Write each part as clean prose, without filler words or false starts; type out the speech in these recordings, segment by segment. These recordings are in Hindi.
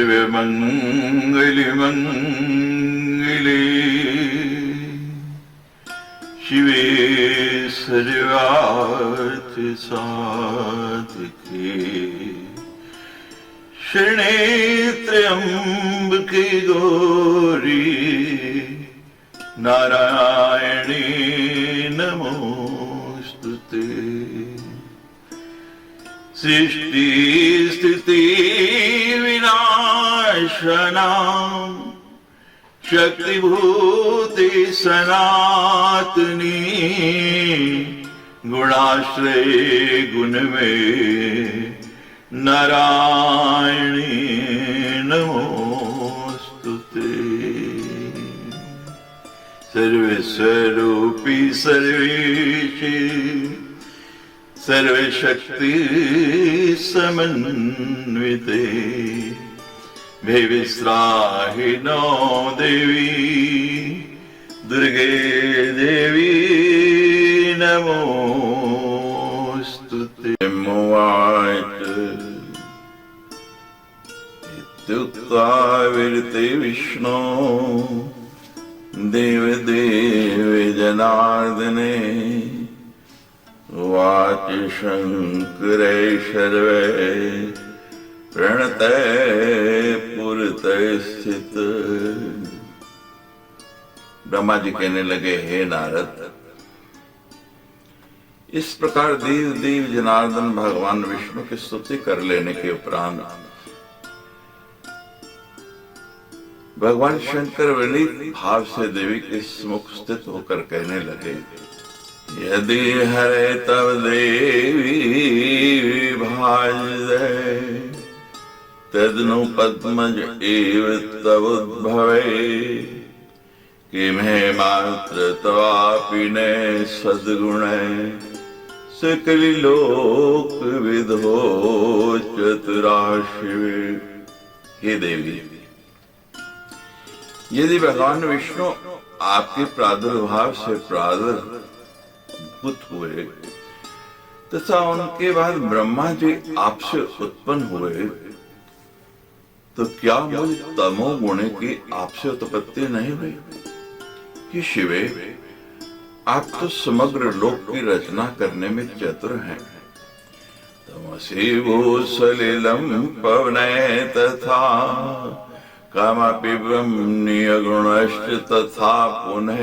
सर्वमंगलमंगले शिवे सर्वार्थ साधके शरणे त्र्यंबके गौरी नारायणे नमोस्तुते। सृष्टि स्थिति विनाशनां शक्तिभूते सनातनी गुणाश्रय गुणमय नारायणी नमोस्तुते। सर्वस्वरूपी सर्वेशी सर्वशक्ति समन्विते भेविस्राहिनो देवी दुर्गे देवी नमोस्तुते। इत्युक्त्वा विरते विष्णो देवदेव जनार्दने उवाच शंकरे शर्वे प्रणते पुरते स्थित। ब्रह्मा जी कहने लगे, हे नारद, इस प्रकार देव देव जनार्दन भगवान विष्णु की स्तुति कर लेने के उपरांत भगवान शंकर विनीत भाव से देवी के सम्मुख स्थित होकर कहने लगे, यदि हरे तब देवी भाजदे तदनु पद्मज एव तव उद्भवे किमहे मात्र तवापि ने सद्गुणे सकलि लोक विदो चतुराशिवे। हे देवी, यदि भगवान विष्णु आपके प्रादुर्भाव से प्रादुर्भूत हुए तथा उनके बाद ब्रह्मा जी आपसे उत्पन्न हुए तो क्या मुझ तमोगुण की आपसे उत्पत्ति नहीं हुई? कि शिवे, आप तो समग्र लोक की रचना करने में चतुर हैं। तमसि भूसलिलम पवने तथा कामपि ब्रह्मण्य गुणश्च तथा पुनः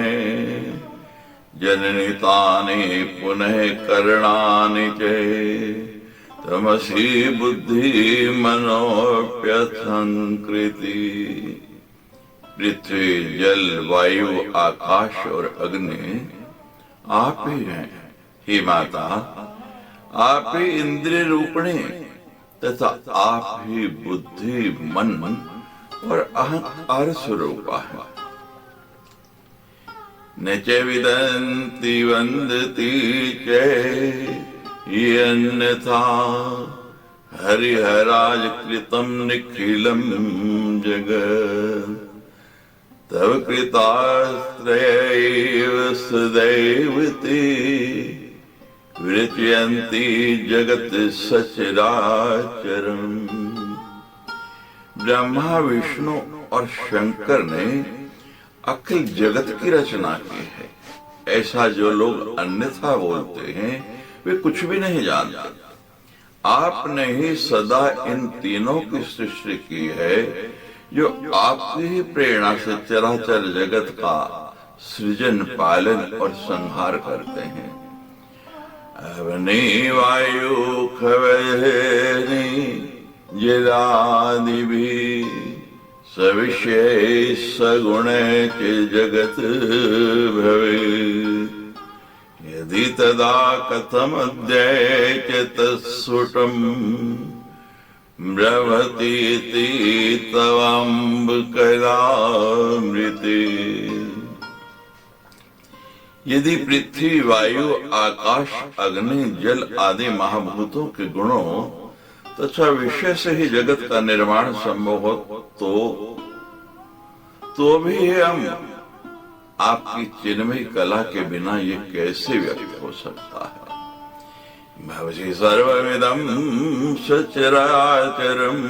जननि तानि पुनः करणानि च तमसि बुद्धि मनोप्यसंकृति। पृथ्वी जल वायु आकाश और अग्नि आप ही हैं। हे माता, आप ही इंद्रिय रूपिणी तथा आप ही बुद्धि मन और अहंकार स्वरूपा है। न च विदन्ति वन्दति च अन्यथा हरिहराज कृतं निखिलं जगत् तव कृताश्रयैव सदैव ते विरचयन्ति जगत् सचराचरम्। ब्रह्मा विष्णु और शंकर ने अखिल जगत की रचना की है। ऐसा जो लोग अन्यथा बोलते हैं वे कुछ भी नहीं जानते। आपने ही सदा इन तीनों की सृष्टि की है जो आपकी ही प्रेरणा से चराचर जगत का सृजन पालन और संहार करते हैं। अवनी वायु खवनी जलादि भी सविषय सगुण के जगत भवे यदि तदा कथमद्य च तत्सुटं ब्रह्मतीति तवाम्ब कलामृते। यदि पृथ्वी वायु आकाश अग्नि जल आदि महाभूतों के गुणों तथा विषय से ही जगत का निर्माण संभव हो तो भी हम आपकी चिन्मयी कला के बिना ये कैसे व्यक्त हो सकता है। भवसी सर्वमिदं सचराचरम्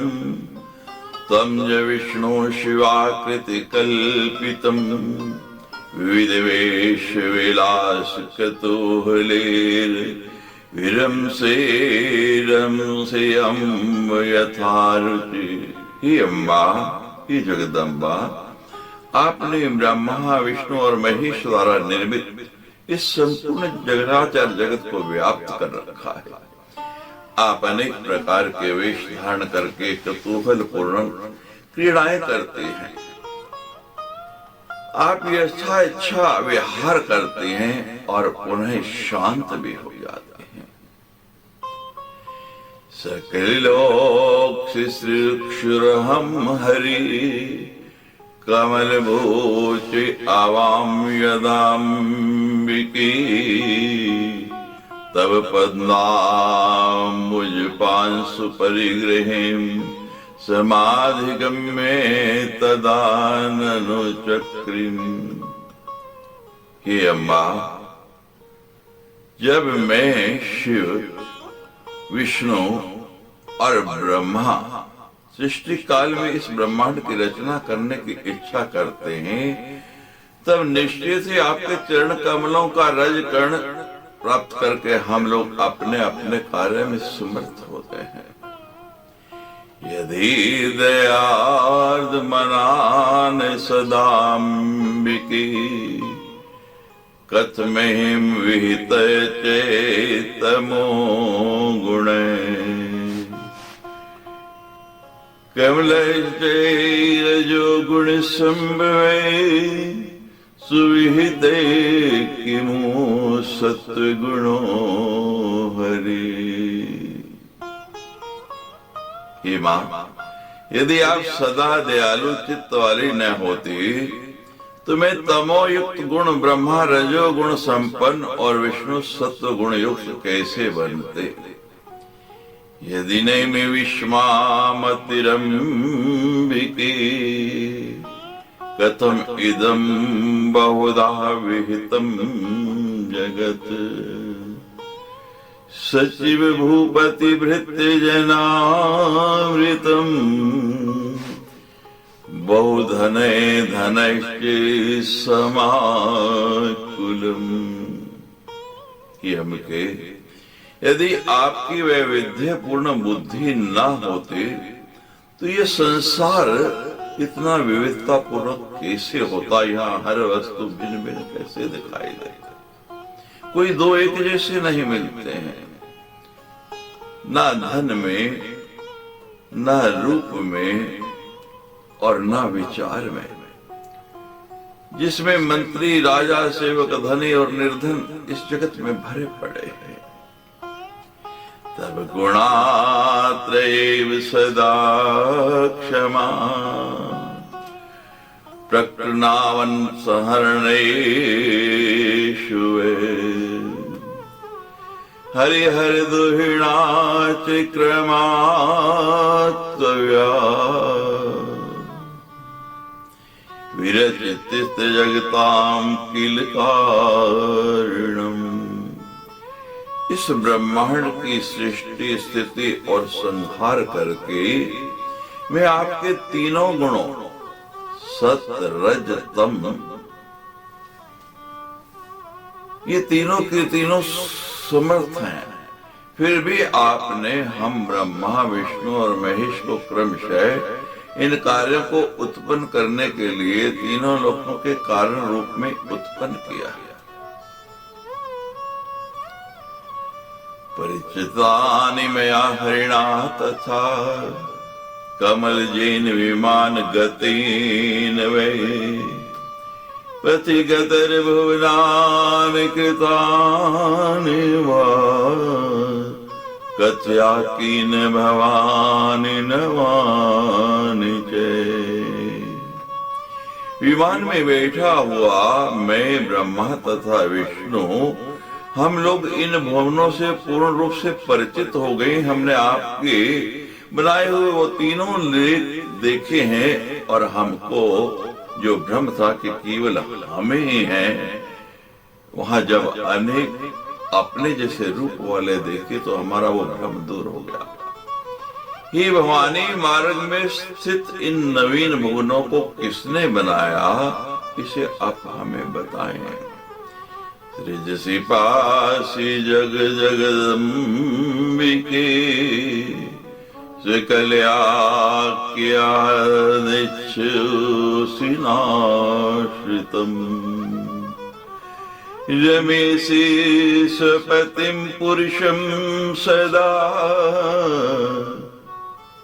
तं च विष्णु शिवाकृति कल्पितम् विविधवेश विलास कतूहलेर विरंसे रंसे अम्ब यथारुचि। हे अम्बा, हे जगदम्बा, आपने ब्रह्मा विष्णु और महेश द्वारा निर्मित इस संपूर्ण जगराचर जगत को व्याप्त कर रखा है। आप अनेक प्रकार के वेश धारण करके कतूहल पूर्ण क्रीड़ाएं करते हैं। आप यथेच्छा विहार करते हैं और पुनः शांत भी हो जाते हैं। सकल लोक श्रीक्षुरहम हरि कमल भूच आवाम यदाम्बिकी तब पद्माम्बुज पांसु परिग्रहेम समाधिगम्ये तदाननु चक्रिम। हे अम्बा, जब मैं शिव विष्णु और ब्रह्मा सृष्टि काल में इस ब्रह्मांड की रचना करने की इच्छा करते हैं, तब निश्चय से आपके चरण कमलों का रज कर्ण प्राप्त करके हम लोग अपने अपने कार्य में समर्थ होते हैं। यदि दयार्द मनान सदाम्बिकी कथमें विहित चेतमो गुण कमल जो गुण संभवे सुविहित किमु सत्गुणो हरि। हे मां, यदि आप सदा दयालु चित्त वाली न होती तो मैं तमोयुक्त गुण ब्रह्मा रजो गुण संपन्न और विष्णु सत्व गुण युक्त कैसे बनते। यदि नहीं मैं विश्वामतिरम्बिकी कथम इदं बहुधा विहितं जगत। सचिव भूपति भृत्य जनामृतम् बहुधने धनश्च समाकुलम्। कि हमके यदि आपकी वैविध्यपूर्ण बुद्धि न होती तो ये संसार इतना विविधता पूर्वक कैसे होता। यहाँ हर वस्तु भिन्न भिन्न कैसे दिखाई देती, कोई दो एक जैसे नहीं मिलते हैं, ना धन में, ना रूप में और ना विचार में। जिसमें मंत्री राजा सेवक धनी और निर्धन इस जगत में भरे पड़े हैं। तब गुणात्रैव सदा क्षमा प्रकृणावन सहरणेषु हरिहर दुहिणा चिक्रमात्व्या विरचित जगताम किल कारणम। इस ब्रह्मांड की सृष्टि स्थिति और संहार करके मैं आपके तीनों गुणों सत रज तम, ये तीनों के तीनों समर्थ हैं, फिर भी आपने हम ब्रह्मा विष्णु और महेश को क्रमशः इन कार्यों को उत्पन्न करने के लिए तीनों लोकों के कारण रूप में उत्पन्न किया है। परिचितानि मया हरिणा तथा कमल जैन विमान गतीन वे पथिगतर भुवनानि कृतानि वा कथया कीन भवानि नवानि चे। विमान में बैठा हुआ मैं ब्रह्मा तथा विष्णु, हम लोग इन भवनों से पूर्ण रूप से परिचित हो गए। हमने आपके बनाए हुए वो तीनों लेख देखे हैं और हमको जो भ्रम था कि केवल हमें ही हैं, वहां जब अनेक अपने जैसे रूप वाले देखे तो हमारा वो भ्रम दूर हो गया। हे भवानी, मार्ग में स्थित इन नवीन भुवनों को किसने बनाया, इसे आप हमें बताएं। सृजसि पासी जग जगदम्बिके, सकल्या क्या निच्छसिनाश्रितम्। रमेसि स्वपतिं पुरुषं सदा,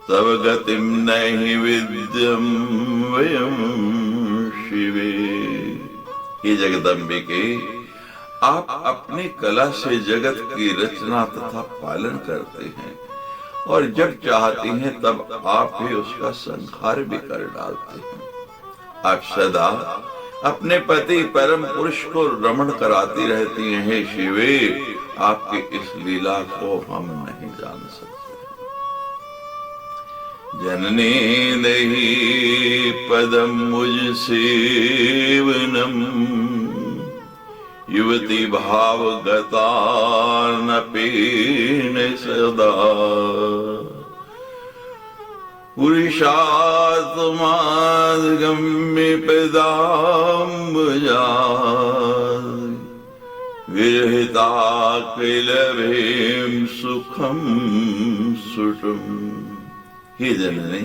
तव गतिं नहि विद्यं वयं शिवे। हे जगदम्बिके, आप अपनी कला से जगत की रचना तथा पालन करते हैं और जब चाहती हैं तब आप भी उसका संहार भी कर डालते हैं। आप सदा अपने पति परम पुरुष को रमण कराती रहती हैं। हे शिवे, आपकी इस लीला को हम नहीं जान सकते। जननी देहि पदम मुझ सेवनम, युवती भाव गता न पीन सदा। पुरुषात्मागम्य पदाम्बुजा, विरहिता किलभेम सुखम सुषुम। हे जननी,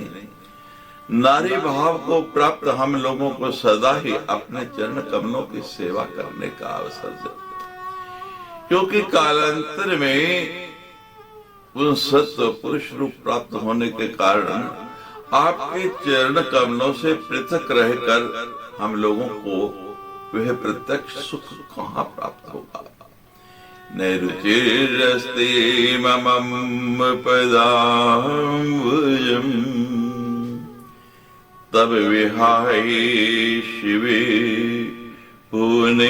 नारी भाव को प्राप्त हम लोगों को सदा ही अपने चरण कमलों की सेवा करने का अवसर दे, क्योंकि कालांतर में उन सत्व पुरुष रूप प्राप्त होने के कारण आपके चरण कमलों से पृथक रहकर हम लोगों को वह प्रत्यक्ष सुख कहाँ प्राप्त होगा। नैरुचिरस्ते मम पदाम्बुजम्, तब विहाय शिवे पुनेश्वलम्।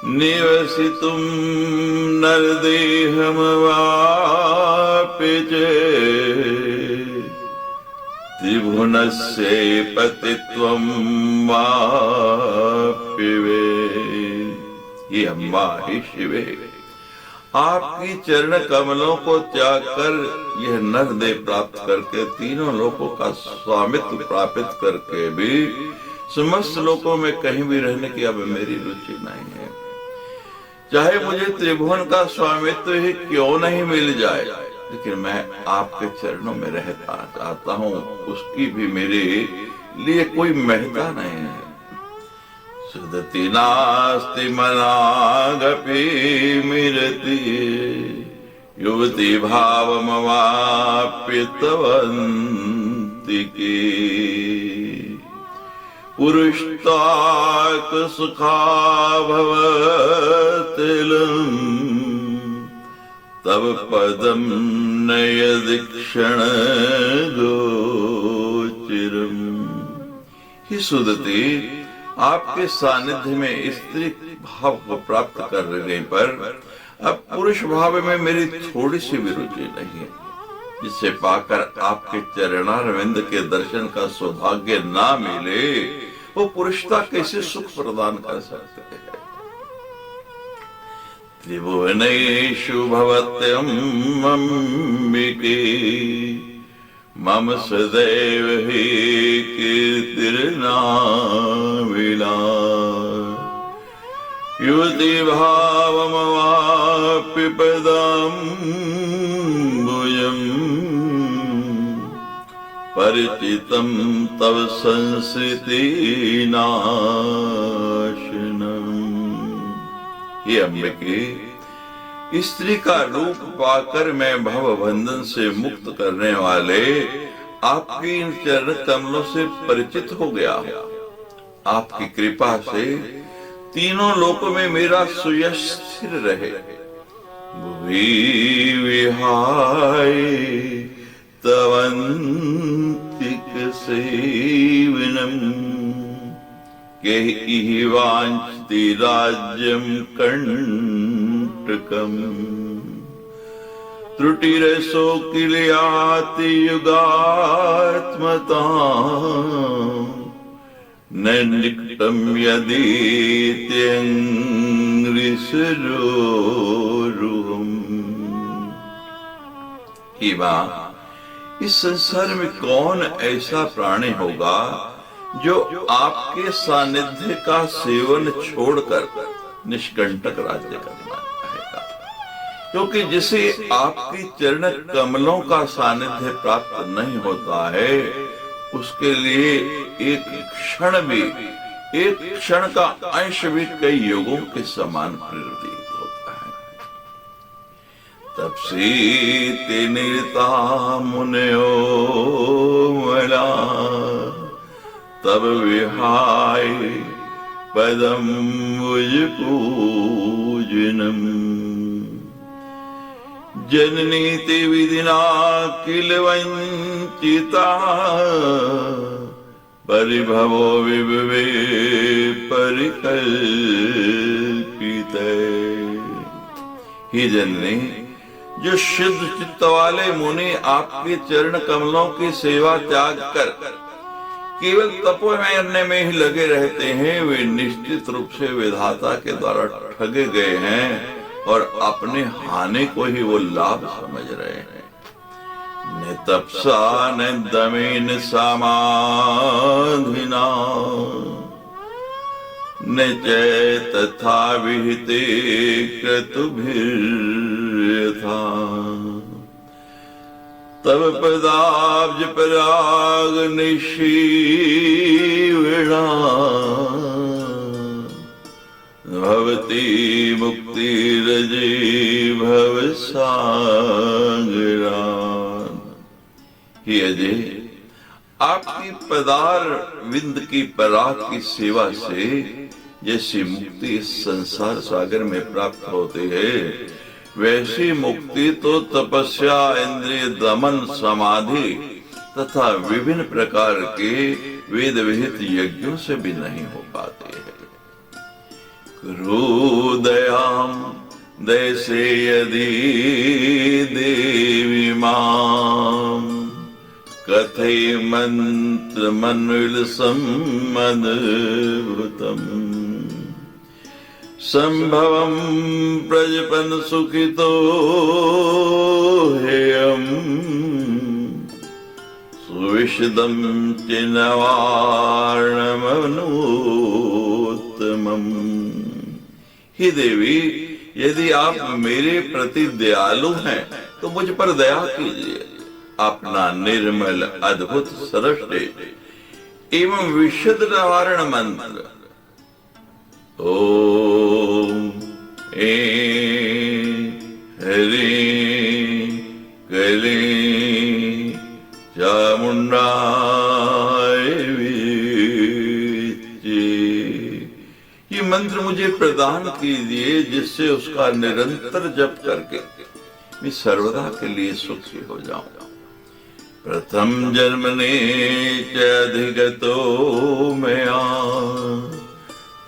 निवसितुं नरदेहमवाप्य च, त्रिभुवनस्य पतित्वं वाप्य वे। ये अम्बा, हे शिवे, आपकी चरण कमलों को त्याग कर यह नर देह प्राप्त करके तीनों लोकों का स्वामित्व प्राप्त करके भी समस्त लोकों में कहीं भी रहने की अब मेरी रुचि नहीं है। चाहे मुझे त्रिभुवन का स्वामित्व ही क्यों नहीं मिल जाए, लेकिन मैं आपके चरणों में रहना चाहता हूँ। उसकी भी मेरे लिए कोई महत्ता नहीं है। सुदति नास्ति मनागपि मिरति, युवती भावमवाप्य तवन्तिके। पुरुषताक सुखा भवतिलम्, तव पदम नयदिक्षण गोचरम्। हे सुदति, आपके सानिध्य में स्त्री भाव को प्राप्त करने पर अब पुरुष भाव में मेरी थोड़ी सी भी रुचि नहीं है, जिसे पाकर आपके चरणारविंद के दर्शन का सौभाग्य ना मिले, वो पुरुषता कैसे सुख प्रदान कर सकते हैं। त्रिभुवनेषु भवत्यम्बिके, मम सदैव हि कीर्तिर्नाविला। युवती भावमवाप्य पदाम्बुजम्, परिचितं तव संसृतिनाशनम्। हे अम्बिके, स्त्री का रूप पाकर मैं भव बंधन से मुक्त करने वाले आपकी इन चरण कमलों से परिचित हो गया। आपकी कृपा से तीनों लोकों में मेरा सुयश स्थिर रहे। भुवि विहाय तवन्तिक सेवनम्, केहि वाञ्छति राज्यं कंटकम्। त्रुटिरसो किलयाति युगात्मताम्, न निकटं यदि त्यङ्घ्रिसरोरुहम्। कि मां, इस संसार में कौन ऐसा प्राणी होगा जो आपके सानिध्य का सेवन छोड़कर निष्कंटक राज्य करना चाहेगा? क्योंकि जिसे आपकी चरण कमलों का सानिध्य प्राप्त नहीं होता है, उसके लिए एक क्षण भी, एक क्षण का अंश भी कई युगों के समान प्रतीत होता है। तब से निरता मुनयो मला, तब विहाय पदम मुझ पूजनम, जननी ते विधिना किल वंचिता, परिभवो विभवे परिकल्पिते। ही जननी, जो शुद्ध चित्त वाले मुनि आपके चरण कमलों की सेवा त्याग कर केवल तपोमय में ही लगे रहते हैं, वे निश्चित रूप से विधाता के द्वारा ठगे गए हैं और अपने हानि को ही वो लाभ समझ रहे हैं। न तपसा न दमेन समाधिना, न च तथा विहिते क्रतुभिर्यथा, तब पदाब्ज पराग निशीविणा, भवती मुक्तिरजे भवसागरा। हे अजय, आपकी पदार विंद की पराग की सेवा से जैसी मुक्ति इस संसार सागर में प्राप्त होती है, वैसी मुक्ति तो तपस्या, इंद्रिय दमन, समाधि तथा विभिन्न प्रकार के वेद विहित यज्ञों से भी नहीं हो पाते हैं। हृदयाम दैसे यदि देवी माम, कथय मंत्र मन्विल सम्मद्भुतम, संभवम प्रजपन सुखितो हेयम, सुविशदम चिन्नवारणमनोत्तमम्। हे देवी, यदि आप मेरे प्रति दयालु हैं तो मुझ पर दया कीजिए। अपना निर्मल अद्भुत सरस्वती एवं विशद निवारण मंत्र ओम हरि कले चामुंडाय विचे, ये मंत्र मुझे प्रदान कीजिए, जिससे उसका निरंतर जप करके मैं सर्वदा के लिए सुखी हो जाऊं। प्रथम जन्मने च अधिगतो मया,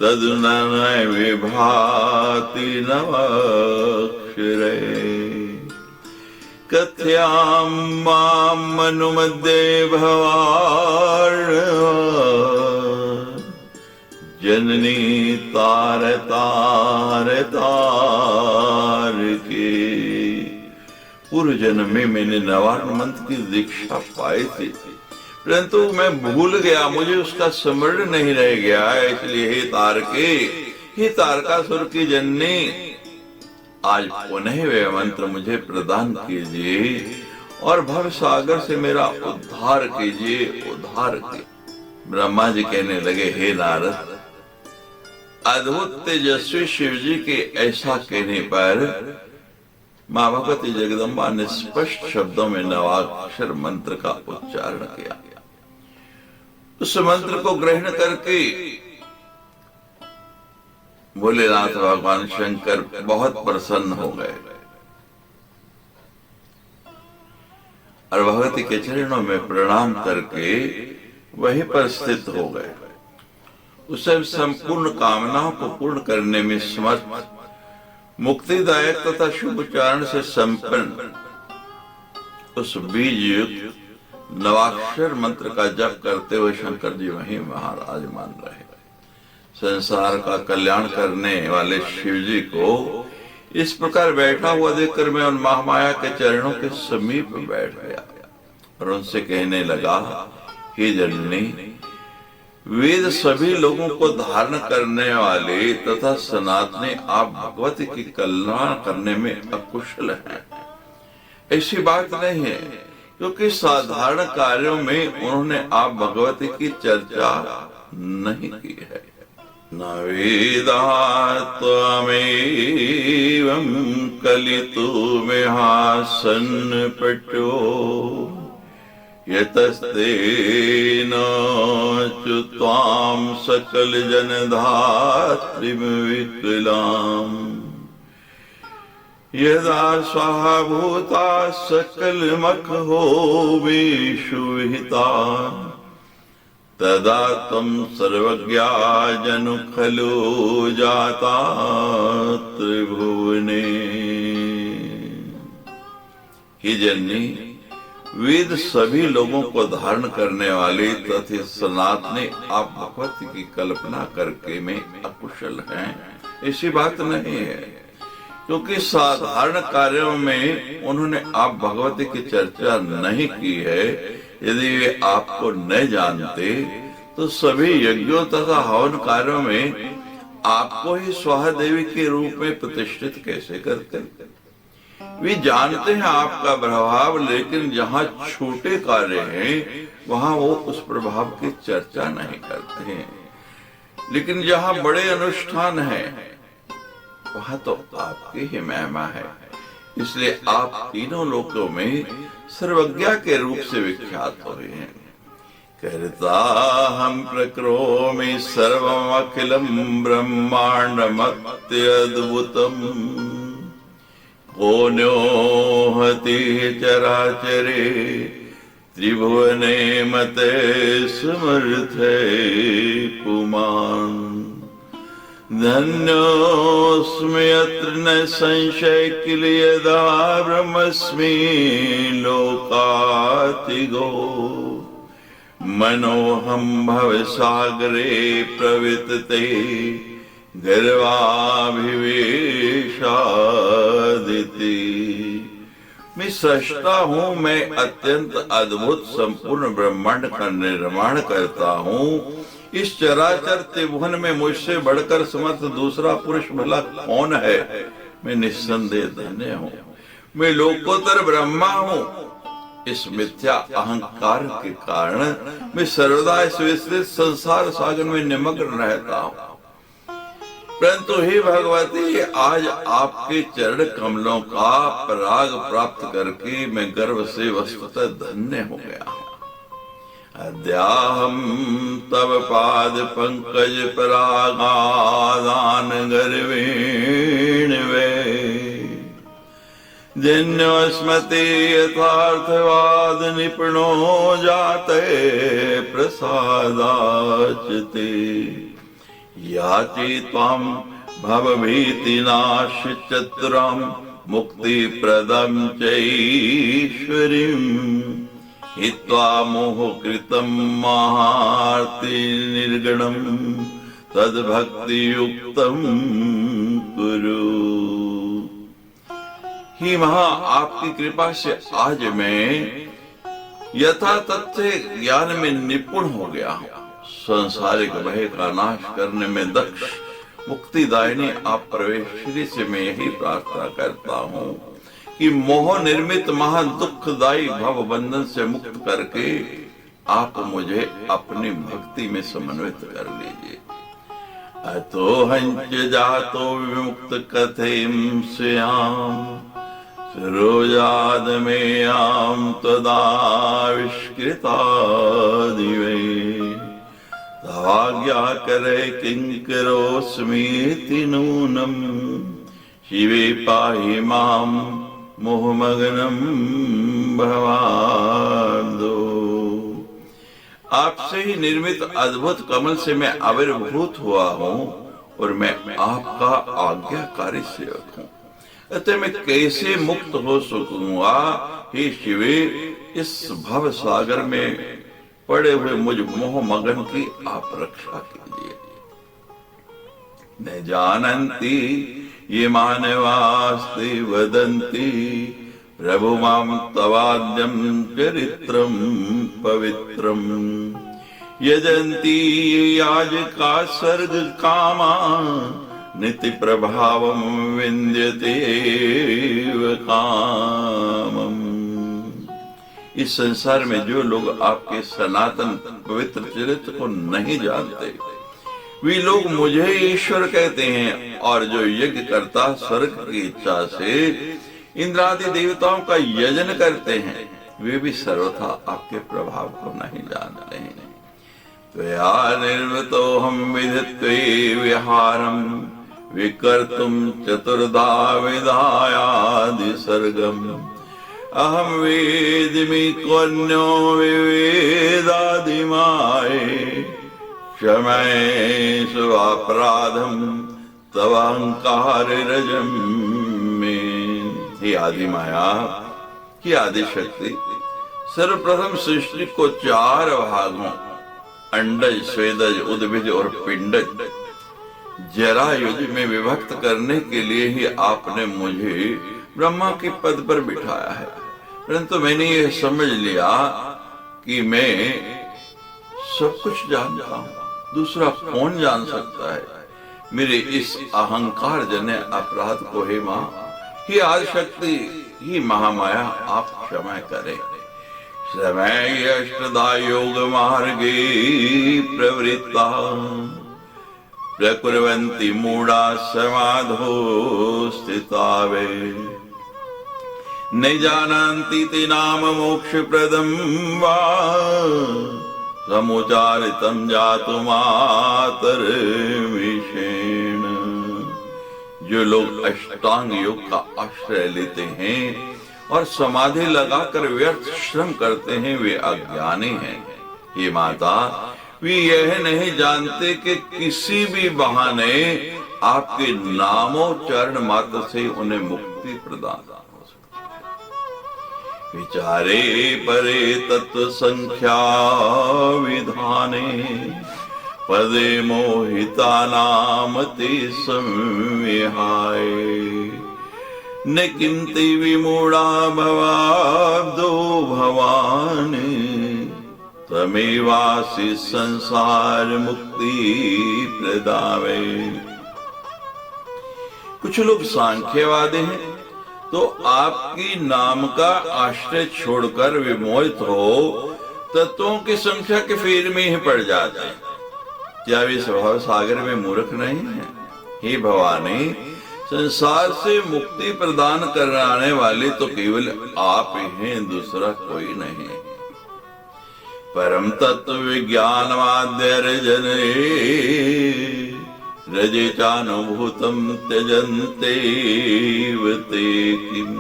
तदुनय विभाति नवाक्षरे, कथ्याम माम मनुमध्ये भवार्णवा, जननी तार तार तार के। पूर्व जन्म में मैंने नवारण मंत्र की दीक्षा पाई थी, परंतु मैं भूल गया, मुझे उसका स्मरण नहीं रह गया। इसलिए हे तारके, हे तारकासुर की जननी, आज पुनः वे मंत्र मुझे प्रदान कीजिए और भव सागर से मेरा उद्धार कीजिए, उद्धार कीजिए। ब्रह्मा जी कहने लगे, हे नारद, अद्भुत तेजस्वी शिव जी के ऐसा कहने पर मां भगवती जगदम्बा ने स्पष्ट शब्दों में नवाक्षर मंत्र का उच्चारण किया। उस मंत्र को ग्रहण करके भोलेनाथ भगवान शंकर बहुत प्रसन्न हो गए और भगवती के चरणों में प्रणाम करके वहीं पर स्थित हो गए। उसे संपूर्ण कामनाओं को पूर्ण करने में समर्थ, मुक्तिदायक तथा शुभ उच्चारण से संपन्न उस बीज युक्त नवाक्षर मंत्र का जप करते हुए शंकर जी वहीं महाराजमान रहे। संसार का कल्याण करने वाले शिव जी को इस प्रकार बैठा हुआ देखकर मैं उन महामाया के चरणों के समीप बैठ गया और उनसे कहने लगा, हे जननी, वेद सभी लोगों को धारण करने वाले तथा सनातनी आप भगवती की कल्पना करने में अकुशल हैं। ऐसी बात नहीं है, क्योंकि साधारण कार्यों में उन्होंने आप भगवती की चर्चा नहीं की है। न वेदा त्वमेवं कलितुमिहासन्न पट्यो यतस्तेन च त्वां सकल जनधात्रीं विकलाम् यदा स्वाभूता सकल मखो वेषु विहिता तदा त्वं सर्वज्ञा जनु खलु जाता त्रिभुवने। हे जननी, वेद सभी लोगों को धारण करने वाले तथा सनातनी आप भगवती की कल्पना करके में अकुशल हैं, ऐसी बात नहीं है, क्योंकि साधारण कार्यों में उन्होंने आप भगवती की चर्चा नहीं की है। यदि वे आपको न जानते तो सभी यज्ञों तथा हवन कार्यों में आपको ही स्वाहा देवी के रूप में प्रतिष्ठित कैसे करते? वे जानते हैं आपका प्रभाव, लेकिन जहाँ छोटे कार्य हैं वहाँ वो उस प्रभाव की चर्चा नहीं करते हैं, लेकिन जहाँ बड़े अनुष्ठान हैं वहाँ तो आपकी ही महिमा है। इसलिए आप तीनों लोकों में सर्वज्ञा के रूप से विख्यात हो रहे हैं। करता हम प्रकरोमि सर्वम अखिलम ब्रह्मांडमत्यद्भुतम् कोन्यो हति चराचरे त्रिभुवने मते समर्थे पुमान् धन्योऽस्मि यत्र न संशय किल यदा ब्रह्मस्मि लोकातिगो मनोहं भवसागरे प्रवितते गर्वाभिवेशादिति। मैं सृष्टा हूँ, मैं अत्यंत अद्भुत संपूर्ण ब्रह्मांड का निर्माण करता हूँ। इस चराचर त्रिभुवन में मुझसे बढ़कर समर्थ दूसरा पुरुष भला कौन है? मैं निस्संदेह धन्य हूँ, मैं लोकोत्तर ब्रह्मा हूँ। इस मिथ्या अहंकार के कारण मैं सर्वदा इस विस्तृत संसार सागर में निमग्न रहता हूँ। परंतु हे भगवती, आज आपके चरण कमलों का पराग प्राप्त करके मैं गर्व से वस्तुतः धन्य हो गया हूँ। अद्याहं तव पाद पंकज परागादान गर्वेण वे जिन्योस्मते यथार्थवाद निपुणो जाते प्रसादाचते याति त्वां भवभीतिनाश चतुरां मुक्तिप्रदं चैश्वरीम् हित्वा मोहकृतं महार्ति निर्गणं तद्भक्तियुक्तं कुरु। ही महा, आपकी कृपा से आज मैं यथा तथ्य ज्ञान में निपुण हो गया हूँ। संसारिक भय का नाश करने में दक्ष मुक्तिदायिनी आप परमेश्वरी से मैं यही प्रार्थना करता हूँ कि मोह निर्मित महा दुखदायी भव बंधन से मुक्त करके आप मुझे अपनी भक्ति में समन्वित कर लीजिए। अतो हंच जातो विमुक्त कथेम श्याम सरोजाद में आम तदाविष्कृता दिवे तवाज्ञा करे किंकरोस्मीति नूनम शिवे पाहि माम मोहमग्नम भवादो। आपसे ही निर्मित अद्भुत कमल से मैं आविर्भूत हुआ हूँ और मैं आपका आज्ञाकारी सेवक हूँ। अतः मैं कैसे मुक्त हो सकूंगा? हे शिवे, इस भव सागर में पड़े हुए मुझ मोह मगन की आप रक्षा कीजिए। न जानन्ति ये मानवास्ते वदन्ति प्रभु मां तवाद्यं चरित्रं पवित्रम् यजन्ति याजका सर्ग कामा नित्य प्रभावं विन्द्यते कामम्। इस संसार में जो लोग आपके सनातन पवित्र चरित्र को नहीं जानते, वे लोग मुझे ईश्वर कहते हैं, और जो यज्ञ करता स्वर्ग की इच्छा से इंद्रादि देवताओं का यजन करते हैं, वे भी सर्वथा आपके प्रभाव को नहीं जानते हैं। त्वया निर्वृतो हम विदित्वे विहारम विकर्तुम चतुर्धा विधायादि सर्गम अहम वेदिमि कन्यो विवेदादिमाय क्षमय स्वापराधम तवांकार रजम में। हे आदि माया, की आदि शक्ति सर्वप्रथम सृष्टि को 4 भागों अंडज, स्वेदज, उद्भिज और पिंडज जरायुज में विभक्त करने के लिए ही आपने मुझे ब्रह्मा के पद पर बिठाया है। परंतु मैंने यह समझ लिया कि मैं सब कुछ जानता हूँ, दूसरा कौन जान सकता है। मेरे इस अहंकार जन्य अपराध को हे माँ, ही आदि शक्ति, ही महामाया, आप क्षमा करें। समय अष्टधा योग मार्गे प्रवृत्ता प्रकुर्वन्ति मूढ़ा समाधो स्थितावे न जानन्ति ते नाम मोक्ष प्रदम वा समुचारितं जातुमातर्विषेण। जो लोग अष्टांग योग का आश्रय लेते हैं और समाधि लगाकर व्यर्थ श्रम करते हैं, वे अज्ञानी हैं। हे माता, वे यह नहीं जानते कि किसी भी बहाने आपके नामोच्चारण मात्र से उन्हें मुक्ति प्रदान हो सकती है। विचारे परे तत्व संख्या विधाने पदे मोहिता नाम ते संविहाय न किंति विमूढ़ा भवाब्दो भवानी तमेवासि संसार मुक्ति प्रदावे। कुछ लोग सांख्यवादी हैं, तो आपकी नाम का आश्रय छोड़कर विमोहित हो तत्वों की संख्या के फेर में ही पड़ जाते हैं। क्या वे स्वभाव सागर में मूर्ख नहीं है? हे भवानी, संसार से मुक्ति प्रदान कराने वाले तो केवल आप ही हैं, दूसरा कोई नहीं। परम तत्व विज्ञान माध्यर्जने रजे चानुभूतम त्यजन्ते ते किम्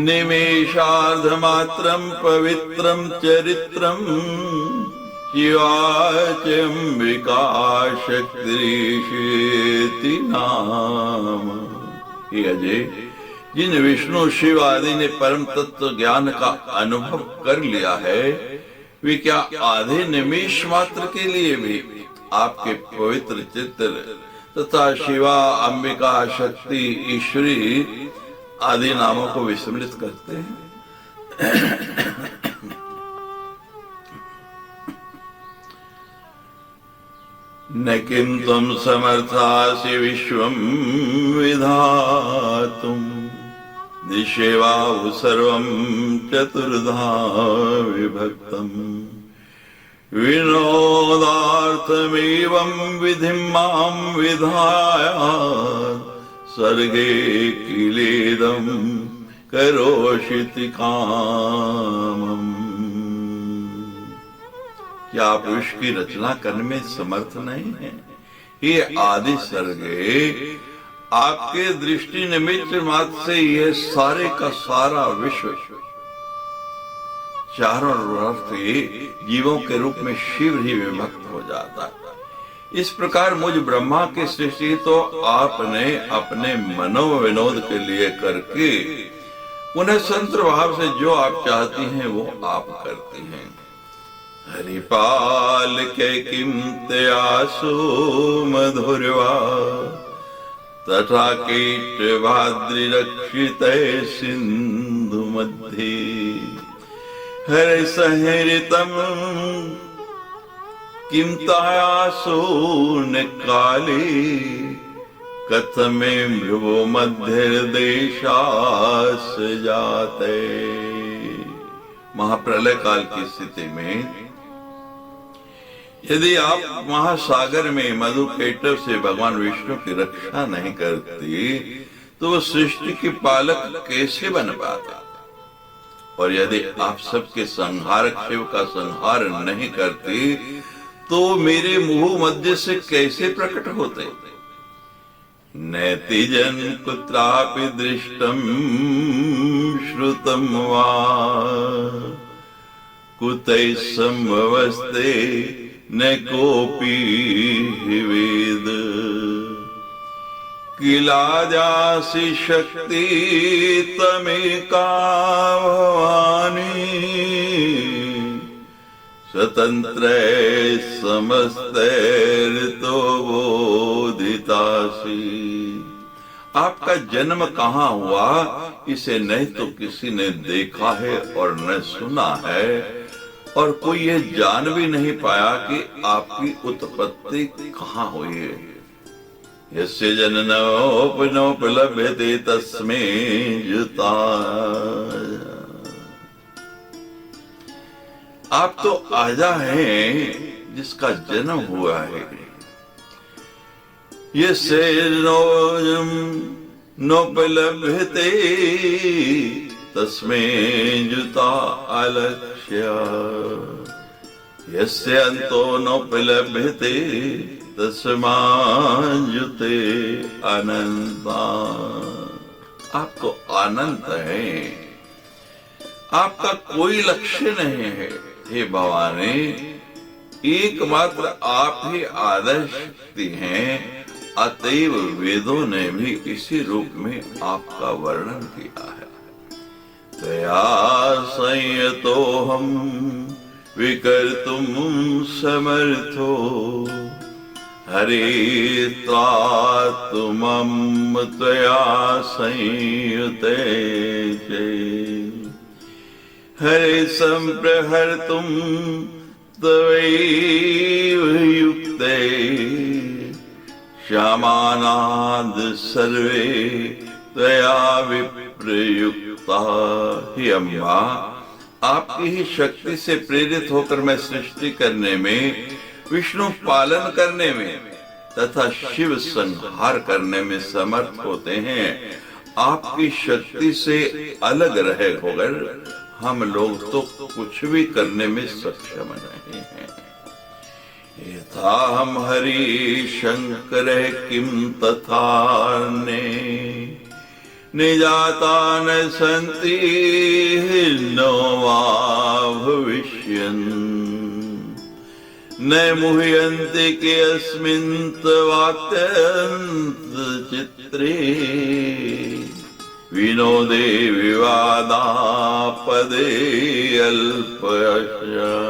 निमेषार्धमात्रं पवित्रं चरित्रं शिवाचम्बिका शक्तिरेति नाम। हे अजय, जिन विष्णु शिव आदि ने परम तत्व ज्ञान का अनुभव कर लिया है, वे क्या आधे निमेष मात्र के लिए भी आपके पवित्र चित्र तथा शिवा, अंबिका, शक्ति, ईश्वरी आदि नामों को विस्मृत करते हैं? न किं त्वं समर्थासि विश्वं विधातुं निषेवाहु सर्वं चतुर्धा विभक्तम् विनोदार्थमेवं विधिं मां विधाय सर्गे किलेदं करोषि कामम्। क्या आप विश्व की रचना करने में समर्थ नहीं है? ये आदि सर्गे आपके दृष्टि निमित्त मात्र से यह सारे का सारा विश्व चारों ओर से जीवों के रूप में शीघ्र ही विभक्त हो जाता है। इस प्रकार मुझ ब्रह्मा की सृष्टि तो आपने अपने मनोविनोद के लिए करके उन्हें संत भाव से जो आप चाहती हैं वो आप करती हैं। हरिपाल के किम त्यासो मधुरवा तथा कीटभाद्रिरक्षिते सिंधु मध्ये हरे सहृतम किम तायासून काले कथमे भ्रुवो मध्यदेशास जाते। महाप्रलय काल की स्थिति में यदि आप महासागर में मधुकेटव से भगवान विष्णु की रक्षा नहीं करती तो वो सृष्टि की पालक कैसे बन पाता। और यदि आप सबके संहारक शिव का संहार नहीं करती तो मेरे मुंह मध्य से कैसे प्रकट होते। नैति जन कुत्रापि दृष्टम श्रुतम वा कुतै संभवस्ते न कोपि वेद किलाजासि शक्ति तमेका भवानी स्वतंत्र समस्तैर्तो बोधितासी। आपका जन्म कहाँ हुआ इसे नहीं तो किसी ने देखा है और न सुना है और कोई ये जान भी नहीं पाया कि आपकी उत्पत्ति कहाँ हुई है। यस्य जननोपलभ्यते तस्मै जुता। आप तो आजा हैं जिसका जन्म हुआ है। यस्य नोपलभ्यते तस्मै जुता अलक्ष्य यस्य अंतो नोपलभ्यते तस्माजुते अनंता। आपको अनंत है, आपका कोई लक्ष्य नहीं है। हे भवानी, एकमात्र आप ही आदर्श शक्ति हैं। अतएव वेदों ने भी इसी रूप में आपका वर्णन किया है। तया संयतो हम विकर्तुम समर्थो हरे त्वात्मं त्वया संयुते हरे संप्रहर्तुं तवैव युक्ते श्यामानाद सर्वे त्वया विप्रयुक्ता। हे अम्बा, आपकी ही शक्ति से प्रेरित होकर मैं सृष्टि करने में, विष्णु पालन करने में तथा शिव संहार करने में समर्थ होते हैं। आपकी शक्ति से अलग रहे होकर हम लोग तो कुछ भी करने में सक्षम नहीं हैं। यथा हम हरि शंकर किम तथा निजाता न संति नो वा भविष्यन् न मुह्यन्ते के अस्मिन् तवात्यन्त चित्रे विनोदे विवादापदे अल्पशम्।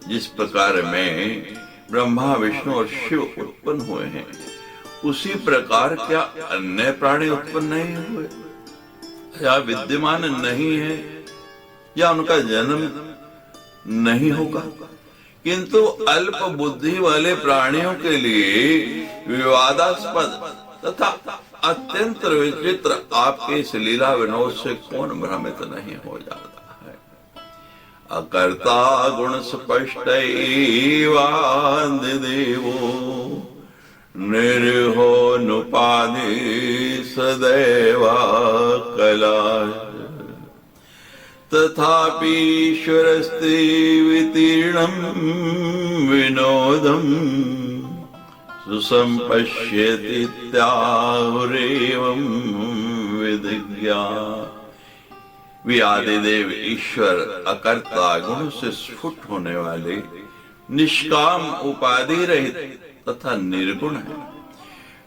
जिस प्रकार में ब्रह्मा विष्णु और शिव उत्पन्न हुए हैं, उसी प्रकार क्या अन्य प्राणी उत्पन्न नहीं हुए या विद्यमान नहीं है या उनका जन्म नहीं होगा। किंतु अल्प बुद्धि वाले प्राणियों के लिए विवादास्पद तथा अत्यंत विचित्र आपके इस लीला विनोद से कौन भ्रमित नहीं हो जाता है। अकर्ता गुण स्पष्ट देवो निर्हो नुपाधि सदैवा कला तथापि ईश्वरस्ते वितीर्णं विनोदम् सुसंपश्यति त्याहुरेवं विधिज्ञा। वे आदिदेव ईश्वर अकर्ता गुण से स्फुट होने वाले, निष्काम उपाधि रहित तथा निर्गुण है।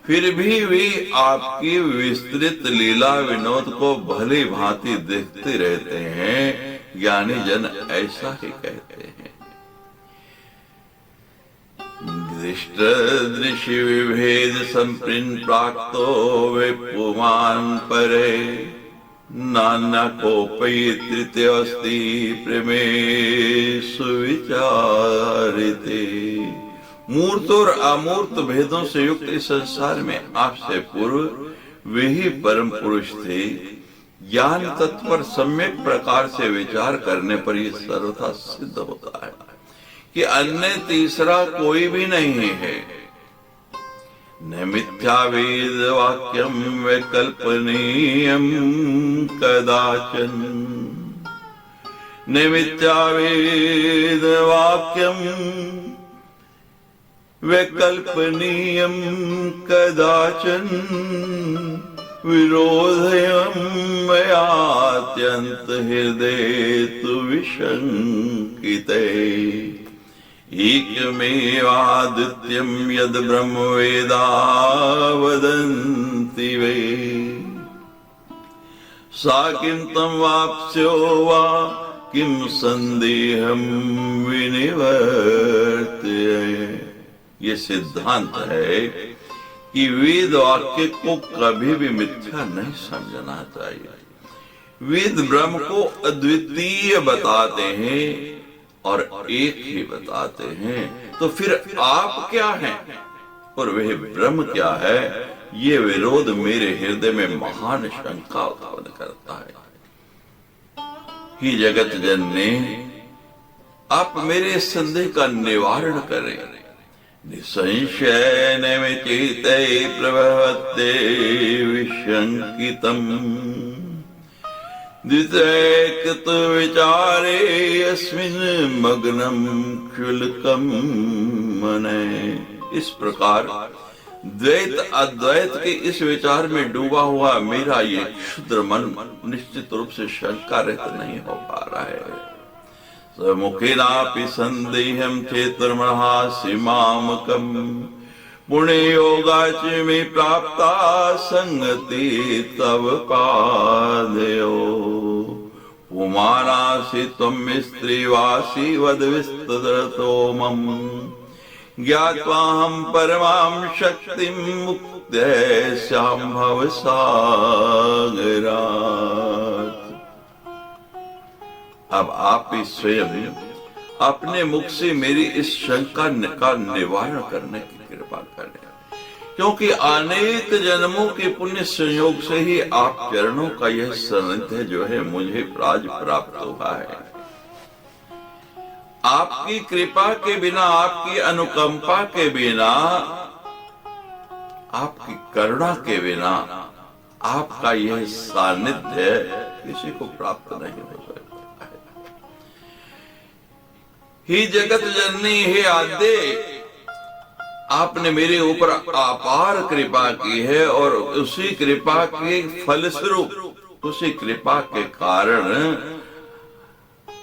फिर भी वे आपकी विस्तृत लीला विनोद को भली भांति देखते रहते हैं। ज्ञानी जन ऐसा ही कहते हैं। दृष्ट दृश्य विभेद संप्रीन प्राक्तो वे पुमान परे नाना कोपई तृतीय अस्ति प्रेमे सुविचारिते। मूर्त और अमूर्त भेदों से युक्त इस संसार में आपसे पूर्व वे ही परम पुरुष थे। ज्ञान तत्व पर सम्यक प्रकार से विचार करने पर यह सर्वथा सिद्ध होता है कि अन्य तीसरा कोई भी नहीं है। न मिथ्या वेद वाक्यम वैकल्पनीयम कदाचन। न मिथ्या वेद वाक्यम वैकल्पनीयम कदाचन विरोधयं मयात्यंत हृदय तु विशंकिते। एकमेवाद्वितीयं यद् ब्रह्म वेदा वदन्ति वे सा किं तं वाप्स्यो वा किं संदेहं विनिवर्तये। ये सिद्धांत है कि वेद वाक्य को कभी भी मिथ्या नहीं समझना चाहिए। वेद ब्रह्म को अद्वितीय बताते हैं और एक ही बताते हैं, तो फिर आप क्या हैं और वह ब्रह्म क्या है, ये विरोध मेरे हृदय में महान शंका उत्पन्न करता है। ही जगत जननी, आप मेरे संदेह का निवारण करें। निसंशय नैवचेते प्रभवते विशंकितम् द्वितैकत विचारे अस्मिन् मग्नं क्षुल्कं मने। इस प्रकार द्वैत अद्वैत के इस विचार में डूबा हुआ मेरा ये क्षुद्र मन निश्चित रूप से शंका रहित नहीं हो पा रहा है। मुखेनापि संदेहं चेतर्महासि मामकम् पुण्य योगाच मे प्राप्ता संगति तव पादयो। पुमानासि त्वं स्त्रीवासी वद विस्तरतो मम ज्ञात्वाहं परमां शक्तिं मुक्तस्यां भवसागरात्। अब आप ही स्वयं अपने मुख से मेरी इस शंका का निवारण करने की कृपा करें, क्योंकि अनेक जन्मों के पुण्य संयोग से ही आप चरणों का यह सानिध्य जो है मुझे आज प्राप्त हुआ है। आपकी कृपा के बिना, आपकी अनुकंपा के बिना, आपकी करुणा के बिना आपका यह सानिध्य किसी को प्राप्त नहीं हो सकता। ही जगत जननी, हे आद्य, आपने मेरे ऊपर अपार कृपा की है और उसी कृपा के फलस्वरूप, उसी कृपा के कारण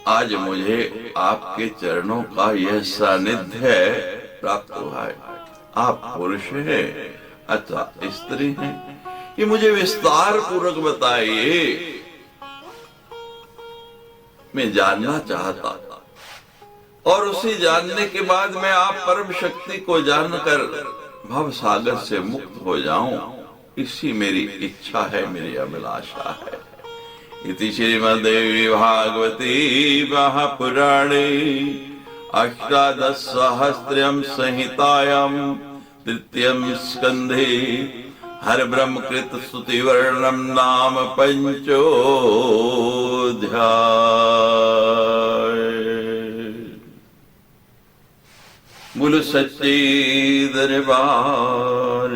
आज मुझे आपके चरणों का यह सानिध्य प्राप्त हुआ है। आप पुरुष हैं अथवा स्त्री हैं, ये मुझे विस्तार पूर्वक बताइए, मैं जानना चाहता था। और उसी जानने के बाद मैं आप परम शक्ति को जानकर भव सागर से मुक्त हो जाऊं, इसी मेरी इच्छा है, मेरी अभिलाषा है। इति श्रीमद्देवी भागवती महापुराणे अष्टादशसहस्रम संहितायां तृतीयं स्कंधे हर ब्रह्म कृत स्तुति वर्णम नाम पंचोऽध्याय। बोलो सच्चे दरबार